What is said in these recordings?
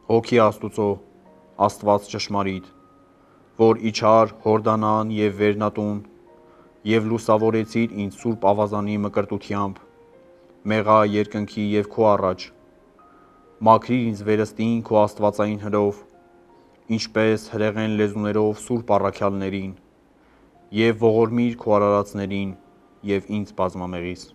Հոգի Աստուծո, Աստված ճշմարիտ, որ իջար Հորդանան և Վերնատուն, և լուսավորեցիր ինձ սուրբ ավազանի մկրտությամբ, մեղա երկնքի և քո առաջ, մաքրիր ինձ վերստին քո աստվածային հրով, ինչպես հրեղեն լեզուներով սուրբ առաքյալներին, և ողորմիր քո արարածներին և ինձ բազմամեղիս: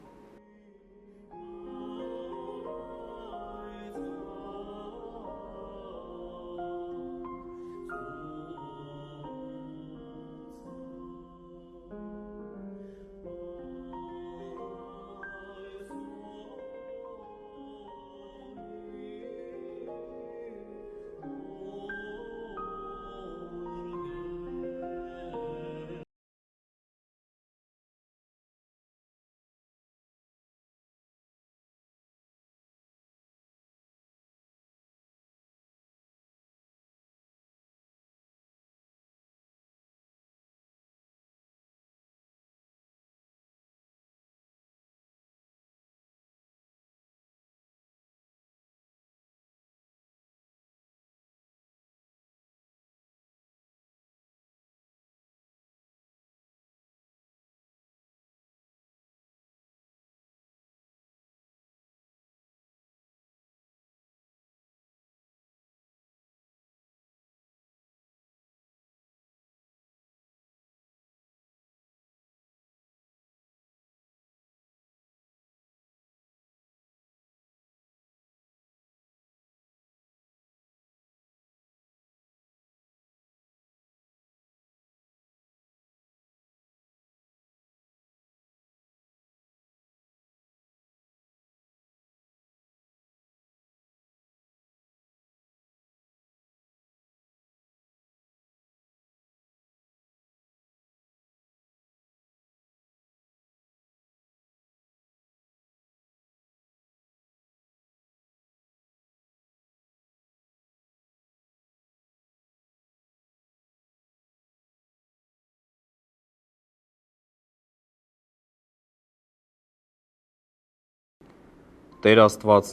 Տեր Աստված,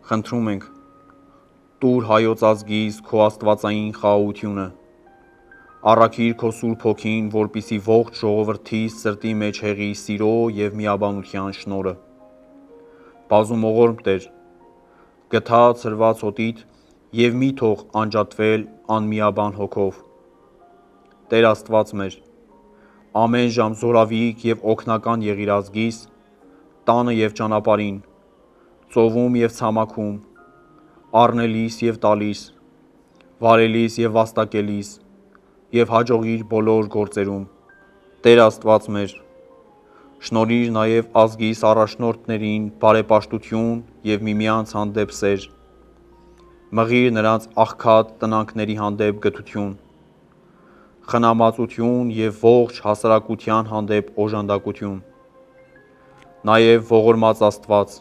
խնդրում ենք, տուր Հայոց ազգիս քո աստվածային խաղաղությունը, առաքիր քո Սուրբ Հոգին, որպեսզի ողջ ժողովրդիս սրտի մեջ հեղի սիրո և միաբանության շնորհը: Բազում ողորմ Տեր, գթած հրված հոտիդ և մի թող անջատվել անմիաբան Հոգով: Տեր Աստված մեր, ամեն ժամ զորավիք և օգնական եղիր ազգիս, տանը և ճանապարհին, ծովում և ցամաքում, առնելիս և տալիս, վարելիս և վաստակելիս և հաջողիր բոլոր գործերում: Տեր Աստված մեր, շնորհիր նաև ազգիս առաջնորդներին բարեպաշտություն և միմյանց հանդեպ սեր, մղիր նրանց աղքատ տնանքների հանդեպ գթություն, խնամածություն և ողջ հասարակության հանդեպ օժանդակություն: Նաև ողորմած Աստված,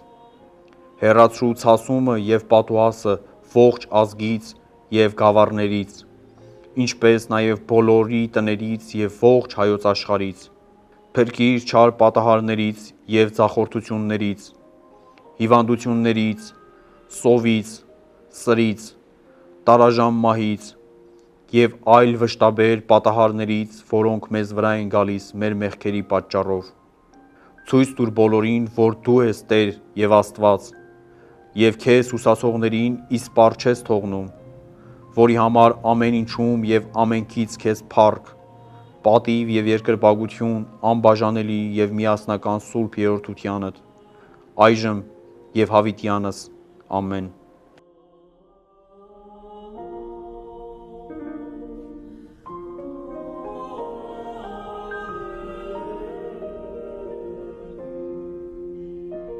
հեռացրու ցասումը և պատուհասը ողջ ազգից և գավառներից, ինչպես նաև բոլորի տներից և ողջ Հայոց աշխարհից: Փրկիր չար պատահարներից և ձախորդություններից, հիվանդություններից, սովից, սրից, տարաժան մահից և այլ վշտաբեր պատահարներից, որոնք մեզ վրա են գալիս մեր մեղքերի պատճառով: Ցույց տուր բոլորին, որ Դու ես Տեր և Աստված, և Քեզ հուսացողներին իսպառ չես թողնում, որի համար ամեն ինչում և ամենքից Քեզ փառք, պատիվ և երկրպագություն անբաժանելի և միասնական սուրբ երրորդությանդ, այժմ և հավիտյանս: Ամեն: